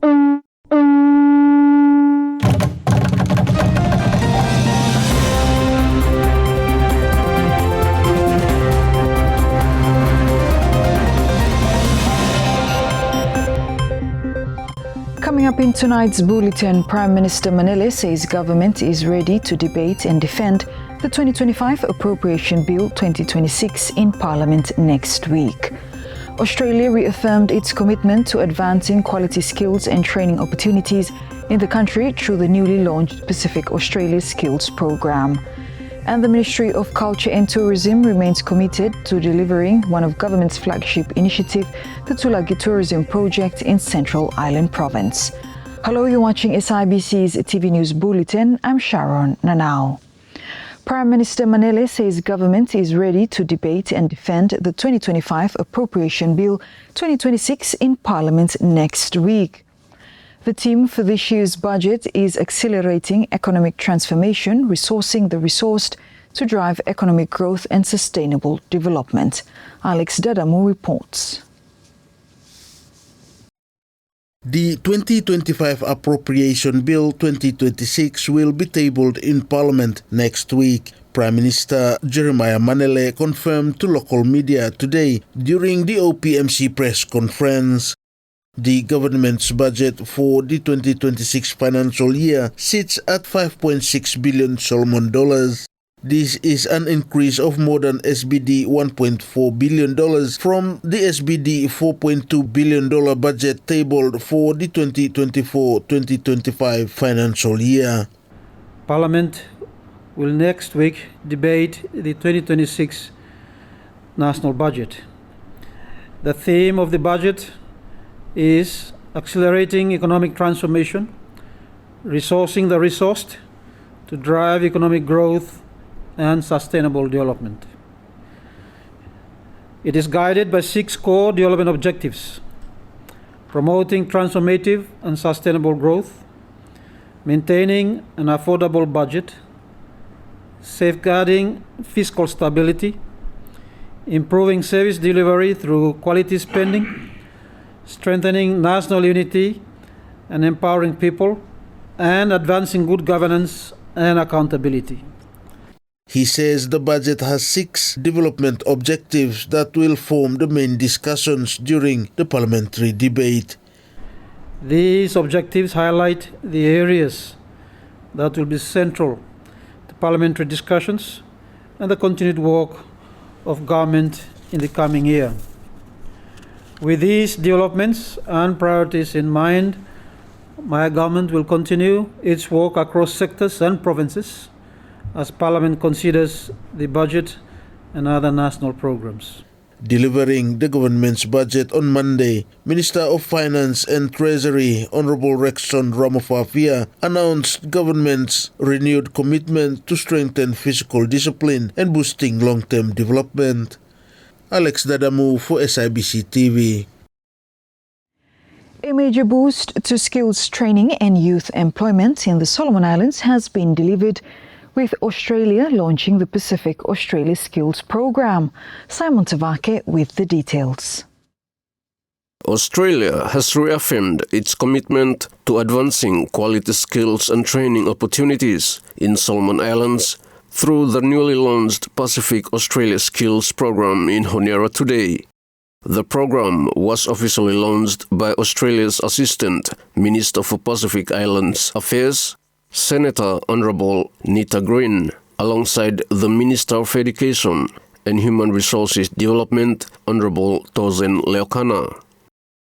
Coming up in tonight's bulletin, Prime Minister Manele says government is ready to debate and defend the 2025 Appropriation Bill 2026 in Parliament next week. Australia reaffirmed its commitment to advancing quality skills and training opportunities in the country through the newly launched Pacific Australia Skills Program. And the Ministry of Culture and Tourism remains committed to delivering one of government's flagship initiative, the Tulagi Tourism Project in Central Island Province. Hello, you're watching SIBC's TV News Bulletin. I'm Sharon Nanau. Prime Minister Manele says government is ready to debate and defend the 2025 Appropriation Bill 2026 in Parliament next week. The theme for this year's budget is accelerating economic transformation, resourcing the resourced to drive economic growth and sustainable development. Alex Dadamu reports. The 2025 Appropriation Bill 2026 will be tabled in Parliament next week. Prime Minister Jeremiah Manele confirmed to local media today during the OPMC press conference. The government's budget for the 2026 financial year sits at 5.6 billion Solomon dollars. This is an increase of more than SBD $1.4 billion from the SBD $4.2 billion budget tabled for the 2024-2025 financial year. Parliament will next week debate the 2026 national budget. The theme of the budget is accelerating economic transformation, resourcing the resourced to drive economic growth and sustainable development. It is guided by 6 core development objectives: promoting transformative and sustainable growth, maintaining an affordable budget, safeguarding fiscal stability, improving service delivery through quality spending, strengthening national unity and empowering people, and advancing good governance and accountability. He says the budget has 6 development objectives that will form the main discussions during the parliamentary debate. These objectives highlight the areas that will be central to parliamentary discussions and the continued work of government in the coming year. With these developments and priorities in mind, my government will continue its work across sectors and provinces as Parliament considers the budget and other national programs. Delivering the government's budget on Monday, Minister of Finance and Treasury Honorable Rexon Ramofafia announced government's renewed commitment to strengthen fiscal discipline and boosting long-term development. Alex Dadamu for SIBC TV. A major boost to skills training and youth employment in the Solomon Islands has been delivered, with Australia launching the Pacific Australia Skills Program. Simon Tavake with the details. Australia has reaffirmed its commitment to advancing quality skills and training opportunities in Solomon Islands through the newly launched Pacific Australia Skills Program in Honiara today. The program was officially launched by Australia's Assistant Minister for Pacific Islands Affairs, Senator Honourable Nita Green, alongside the Minister of Education and Human Resources Development, Honourable Tozen Leokana.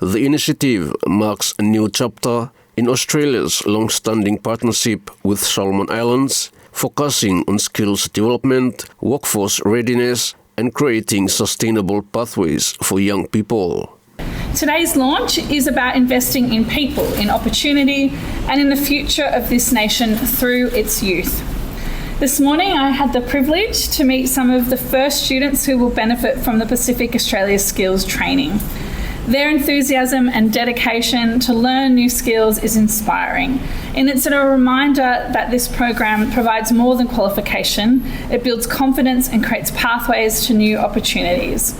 The initiative marks a new chapter in Australia's long-standing partnership with Solomon Islands, focusing on skills development, workforce readiness, and creating sustainable pathways for young people. Today's launch is about investing in people, in opportunity, and in the future of this nation through its youth. This morning I had the privilege to meet some of the first students who will benefit from the Pacific Australia Skills Training. Their enthusiasm and dedication to learn new skills is inspiring, and it's a reminder that this program provides more than qualification. It builds confidence and creates pathways to new opportunities.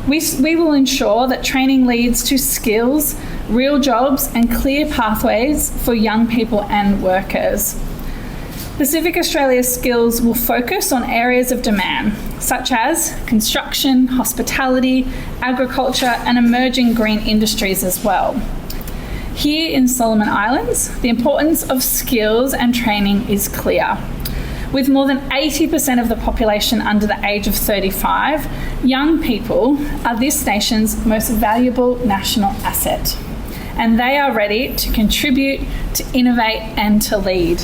We will ensure that training leads to skills, real jobs and clear pathways for young people and workers. Pacific Australia Skills will focus on areas of demand, such as construction, hospitality, agriculture and emerging green industries as well. Here in Solomon Islands, the importance of skills and training is clear. With more than 80% of the population under the age of 35, young people are this nation's most valuable national asset, and they are ready to contribute, to innovate and to lead.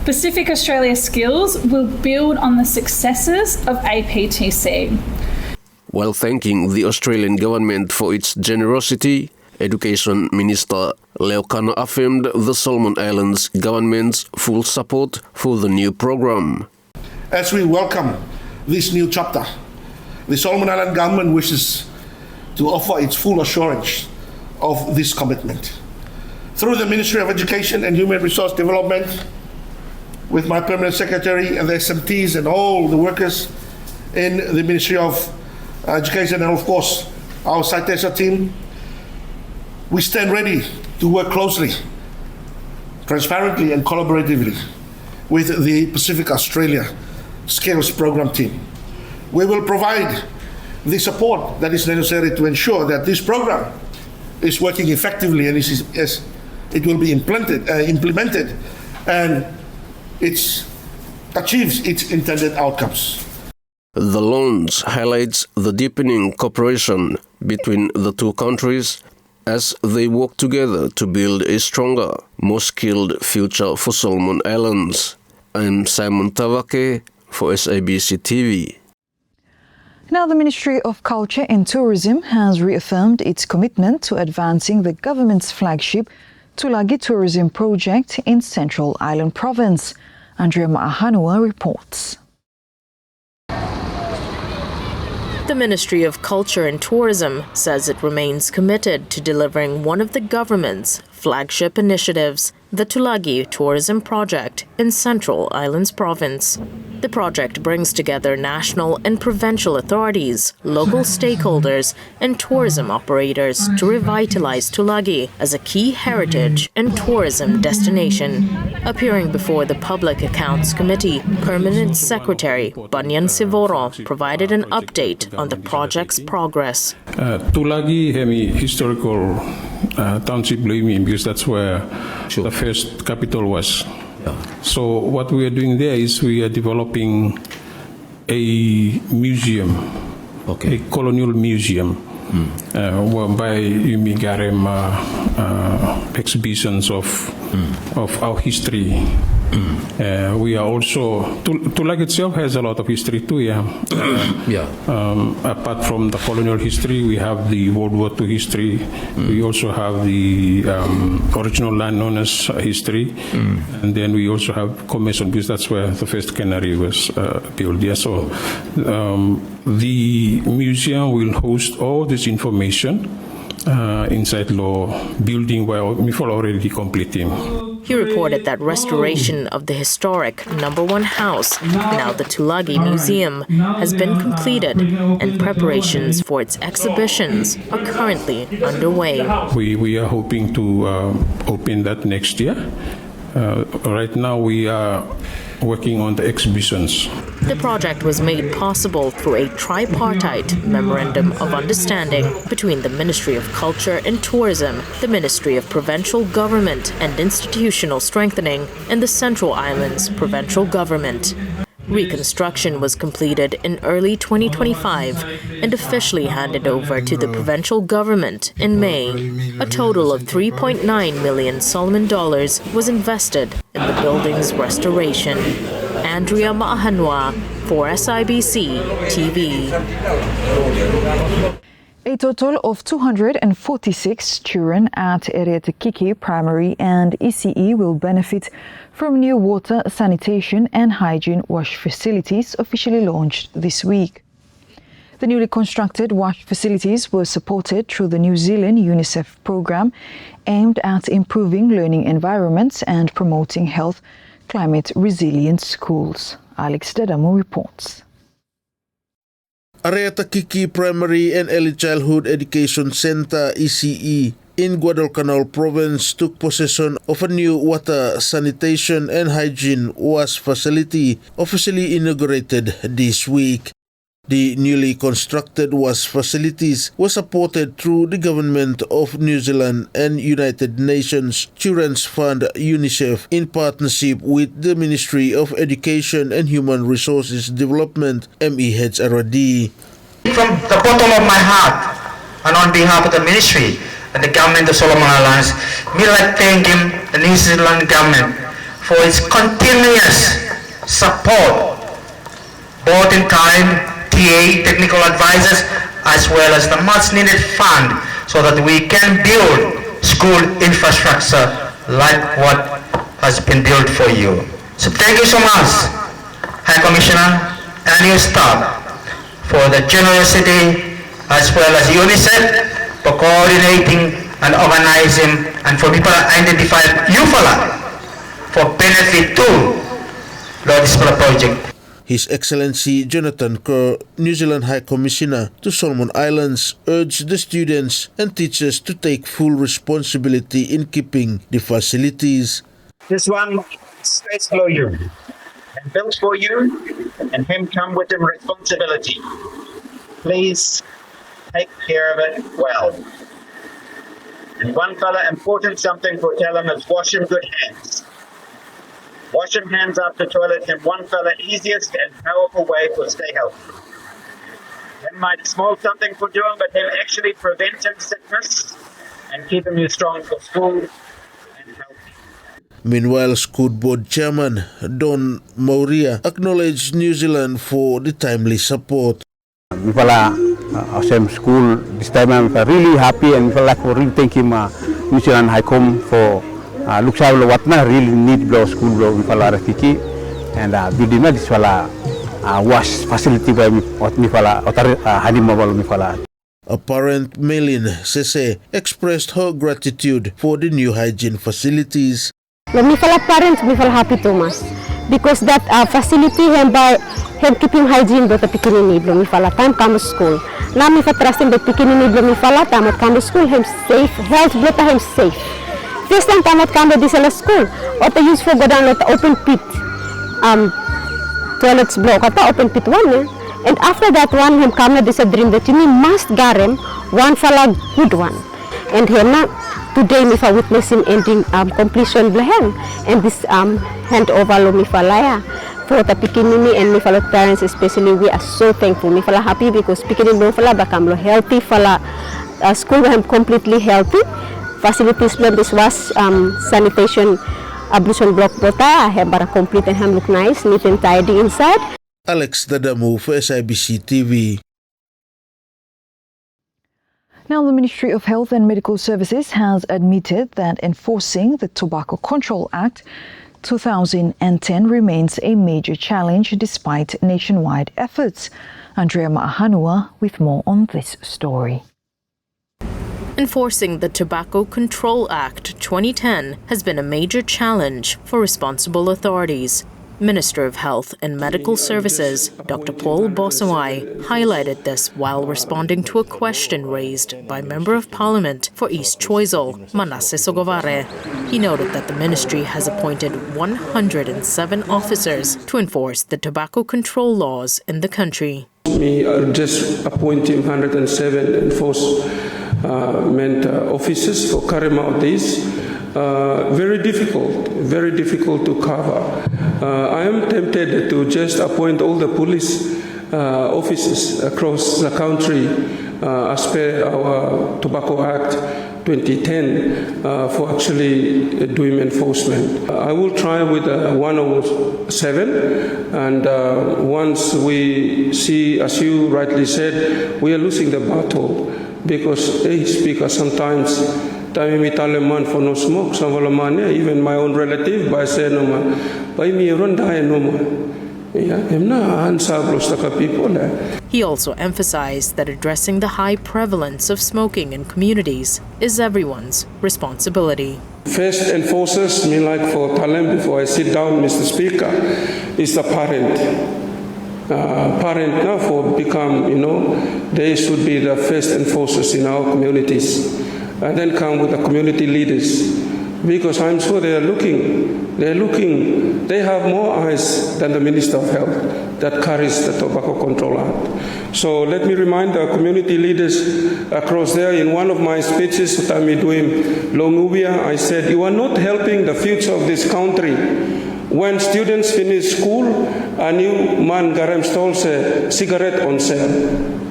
Pacific Australia Skills will build on the successes of APTC. While thanking the Australian government for its generosity, Education Minister Leokana affirmed the Solomon Islands government's full support for the new program. As we welcome this new chapter, the Solomon Island government wishes to offer its full assurance of this commitment. Through the Ministry of Education and Human Resource Development, with my Permanent Secretary and the SMTs and all the workers in the Ministry of Education and of course our CITESA team, we stand ready to work closely, transparently and collaboratively with the Pacific Australia Skills Program team. We will provide the support that is necessary to ensure that this program is working effectively and it will be implemented and it achieves its intended outcomes. The launch highlights the deepening cooperation between the two countries as they work together to build a stronger, more skilled future for Solomon Islands. I'm Simon Tavake for SIBC TV. Now, the Ministry of Culture and Tourism has reaffirmed its commitment to advancing the government's flagship Tulagi tourism project in Central Island Province. Andrea Honiara reports. The Ministry of Culture and Tourism says it remains committed to delivering one of the government's flagship initiatives, the Tulagi Tourism Project in Central Islands Province. The project brings together national and provincial authorities, local stakeholders, and tourism operators to revitalize Tulagi as a key heritage and tourism destination. Appearing before the Public Accounts Committee, Permanent Secretary Banyan Sivoro provided an update on the project's progress. Tulagi has a historical township blaming because that's where the first capital was. So what we are doing there is we are developing a museum, a colonial museum, whereby you may garem exhibitions of our history. We are also, Tulagi itself has a lot of history too, apart from the colonial history, we have the World War II history. We also have the original landowners history. And then we also have commercial, because that's where the first cannery was built. Yeah, so the museum will host all this information inside law building where we follow already completing. He reported that restoration of the historic number 1 house, now the Tulagi Museum, has been completed and preparations for its exhibitions are currently underway. We are hoping to open that next year. Right now we are working on the exhibitions. The project was made possible through a tripartite memorandum of understanding between the Ministry of Culture and Tourism, the Ministry of Provincial Government and Institutional Strengthening, and the Central Islands Provincial Government. Reconstruction was completed in early 2025 and officially handed over to the provincial government in May. A total of $3.9 million Solomon was invested in the building's restoration. Andrea Maahanwa for SIBC TV. A total of 246 children at Eretekiki Primary and ECE will benefit from new water, sanitation and hygiene wash facilities officially launched this week. The newly constructed wash facilities were supported through the New Zealand UNICEF program aimed at improving learning environments and promoting health, climate resilient schools. Alex Dedamo reports. Areatakiki Primary and Early Childhood Education Center (ECE) in Guadalcanal Province took possession of a new water, sanitation and hygiene wash facility officially inaugurated this week. The newly constructed wash facilities were supported through the Government of New Zealand and United Nations Children's Fund UNICEF in partnership with the Ministry of Education and Human Resources Development MEHRD. From the bottom of my heart and on behalf of the Ministry and the Government of Solomon Islands, we like thanking the New Zealand Government for its continuous support, both in kind, TA, technical advisors, as well as the much needed fund so that we can build school infrastructure like what has been built for you. So thank you so much, High Commissioner and your staff, for the generosity as well as UNICEF for coordinating and organizing and for people identify UFALA for benefit to this project. His Excellency Jonathan Kerr, New Zealand High Commissioner to Solomon Islands, urged the students and teachers to take full responsibility in keeping the facilities. This one stays for you and built for you, and him come with the responsibility. Please take care of it well. And one fella important something for tell him is wash him good hands. Wash him hands after toilet, and one fella easiest and powerful way for stay healthy. Him might small something for doing, but him actually preventing sickness and keeping you strong for school and healthy. Meanwhile, School Board Chairman Don Mauria acknowledged New Zealand for the timely support. We feel same school this time. I'm really happy and feel like for really thank him New Zealand High Com for look sao what na really need blow school blow we feel Kiki and building this fala wash facility by what me fala otar hadim mobile me fala. A parent, Melin Sese, expressed her gratitude for the new hygiene facilities. Me fala parents me fala happy too much because that facility hem keeping hygiene do pikini ni blo mi fala time come school. Na mi fa trusting that pikini ni blo mi fala tamat come school hem safe health blo ta hem safe. First time tamat come this school or to use for go down at open pit toilets block at open pit one and after that one him come na this a dream that you must garem one fala good one and here na today me fa witnessing ending completion blahem and this hand over lo mi fala ya for the pikinini and mi fala parents especially we are so thankful mi fala happy because pikinini lo fala bakam lo healthy fala school him completely healthy facilities plan this was sanitation ablution block bota have bara complete and ham look nice neat and tidy inside. Alex Dadamu for SIBC TV. Now, the Ministry of Health and Medical Services has admitted that enforcing the Tobacco Control Act 2010 remains a major challenge despite nationwide efforts. Andrea Mahanua with more on this story. Enforcing the Tobacco Control Act 2010 has been a major challenge for responsible authorities. Minister of Health and Medical Services, Dr. Paul Bosawai, highlighted this while responding to a question raised by Member of Parliament for East Choiseul, Manasseh Sogavare. He noted that the ministry has appointed 107 officers to enforce the tobacco control laws in the country. We are just appointing 107 enforcement officers for carrying out this. Very difficult to cover. I am tempted to just appoint all the police officers across the country as per our Tobacco Act 2010 for actually doing enforcement. I will try with 107 and once we see, as you rightly said, we are losing the battle because a speaker sometimes for no smoke, even my own relative by saying no man, by me run die no man. He also emphasized that addressing the high prevalence of smoking in communities is everyone's responsibility. First enforcers, me like for Talem before I sit down, Mr. Speaker, is the parent. parent now for become, they should be the first enforcers in our communities. And then come with the community leaders. Because I'm sure they have more eyes than the Minister of Health that carries the Tobacco Control Act. So let me remind the community leaders across there, in one of my speeches, Utamiduim Longubia, I said, you are not helping the future of this country. When students finish school, a new man garem stalls a cigarette on sale,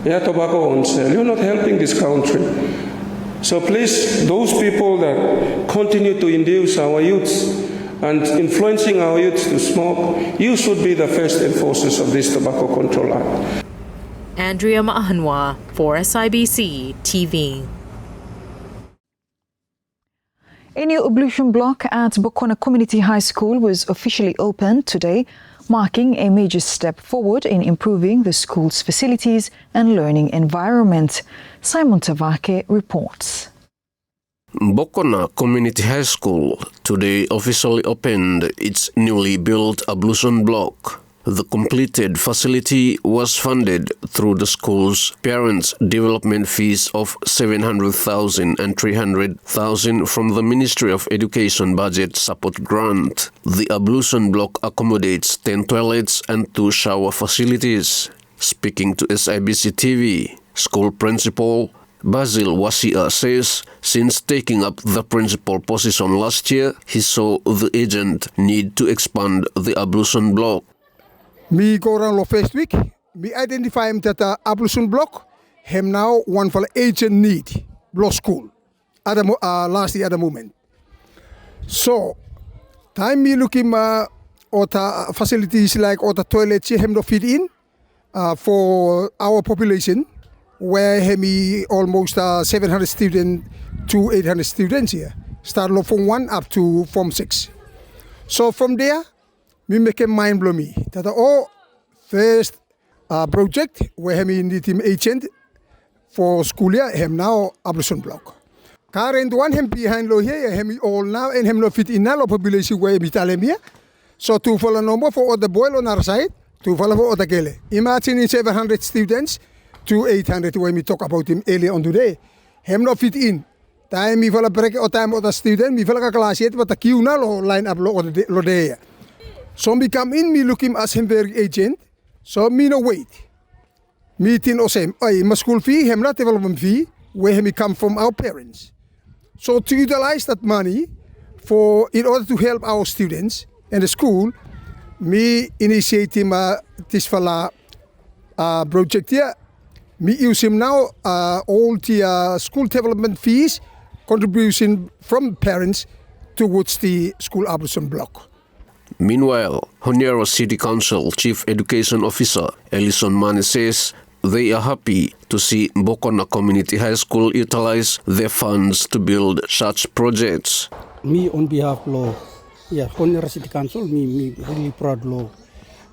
tobacco on sale. You're not helping this country. So please, those people that continue to induce our youths and influencing our youths to smoke, you should be the first enforcers of this Tobacco Control Act. Andrea Mahanwa for SIBC TV. A new ablution block at Bokona Community High School was officially opened today, marking a major step forward in improving the school's facilities and learning environment. Simon Tavake reports. Bokona Community High School today officially opened its newly built ablution block. The completed facility was funded through the school's parents' development fees of $700,000 and $300,000 from the Ministry of Education budget support grant. The ablution block accommodates 10 toilets and 2 shower facilities. Speaking to SIBC TV, school principal Basil Wasia says since taking up the principal position last year, he saw the agent need to expand the ablution block. Me go around the first week, me identify him that the ablution block, him now one for agent need, block school, last year at the moment. So, time me looking at the facilities like all the toilets, him no fit in for our population, where him almost 700 students to 800 students here, start from 1 up to Form 6. So from there, me make a mind blow me that all first project where he need him agent for school year him now ablution block. Current one him behind lo here him all now and him no fit in now population where me tell him here. So to follow number for other boy on our side, to follow for other gele. Imagine in 700 students to 800 when we talk about him earlier on today. Him no fit in. Time me follow break or time other student me follow class yet but the queue now line up lo there. So me come in, me look him as him very agent. So me no wait. Meeting or same, my school fee, him not development fee, where he come from our parents. So to utilize that money for in order to help our students and the school, me initiate him this fella project here. Me use him now all the school development fees, contribution from parents towards the school ablution block. Meanwhile, Honiara City Council Chief Education Officer Ellison Mane says they are happy to see Bokona Community High School utilize their funds to build such projects. Me on behalf of Honiara City Council, me really proud of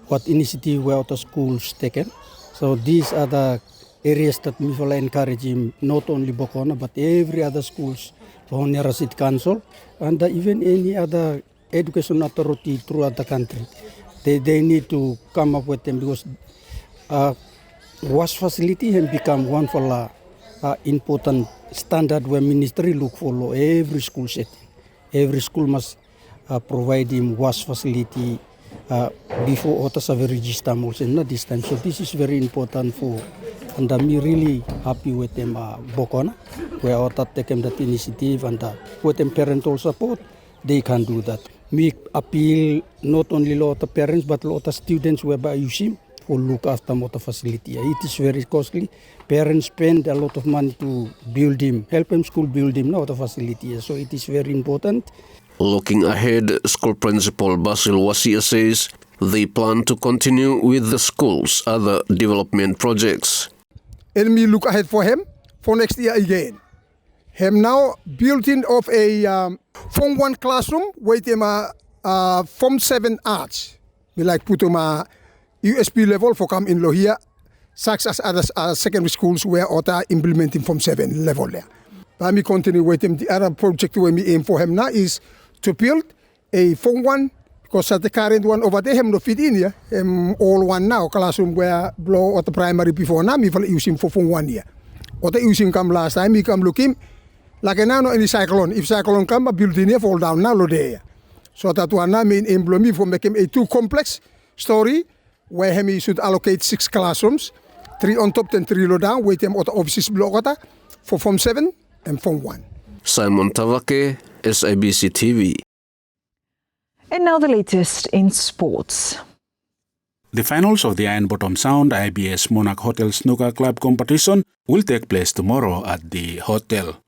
what initiative where the schools taken. So these are the areas that me will encourage him, not only Bokona but every other schools, Honiara City Council and even any other education authority throughout the country. They need to come up with them because wash facility has become one for important standard where ministry look for every school setting. Every school must provide him wash facility before others have registered also not this time. So this is very important for and I'm really happy with them Bokona where others taken that initiative and with them parental support they can do that. Me appeal not only a lot of parents but a lot of students whereby you see for look after motor facility. It is very costly. Parents spend a lot of money to build him, help him school build him now the facility. So it is very important. Looking ahead, school principal Basil Wasia says they plan to continue with the school's other development projects. And me look ahead for him for next year again. Him now building of a Form 1 classroom with him Form 7 arts. We like put him USP level for come in here, such as other secondary schools where other implementing Form 7 level there. But me continue with him. The other project where me aim for him now is to build a Form 1 Because at the current one over there, no fit in here. All one now. Classroom where blow at the primary before now, me using for 1 year. What the using come last time, me come looking like now no any cyclone. If cyclone come, a building here fall down now there. So that one now mean employee for make him a too complex story where he should allocate 6 classrooms, 3 on top and 3 low down. Wait him at the offices block for Form 7 and Form 1. Simon Tavake, SIBC TV. And now the latest in sports. The finals of the Iron Bottom Sound IBS Monarch Hotel Snooker Club competition will take place tomorrow at the hotel.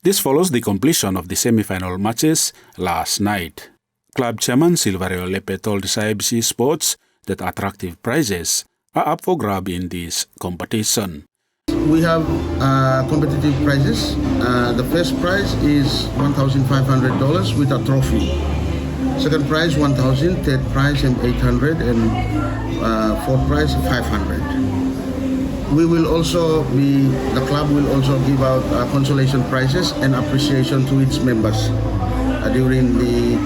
This follows the completion of the semi-final matches last night. Club chairman Silvario Lepe told SIBC Sports that attractive prizes are up for grab in this competition. We have competitive prizes. The first prize is $1,500 with a trophy. Second prize $1,000, third prize $800, and fourth prize $500. The club will also give out consolation prizes and appreciation to its members during the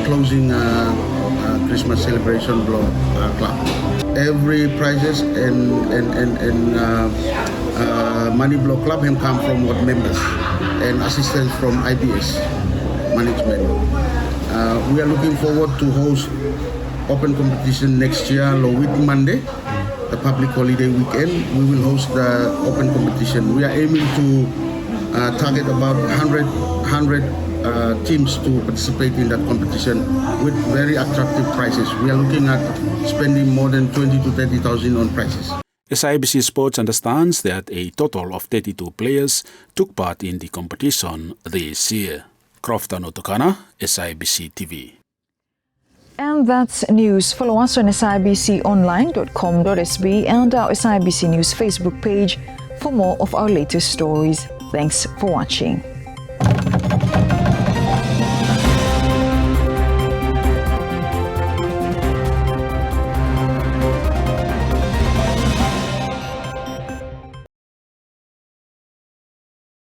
closing Christmas celebration club. Every prizes and money block club have come from what members and assistance from IBS management. We are looking forward to host open competition next year, with Monday, the public holiday weekend. We will host the open competition. We are aiming to target about 100 teams to participate in that competition with very attractive prizes. We are looking at spending more than 20 to 30,000 on prizes. SIBC Sports understands that a total of 32 players took part in the competition this year. Crofton Otokana, SIBC TV. And that's news. Follow us on sibconline.com.sb and our SIBC News Facebook page for more of our latest stories. Thanks for watching.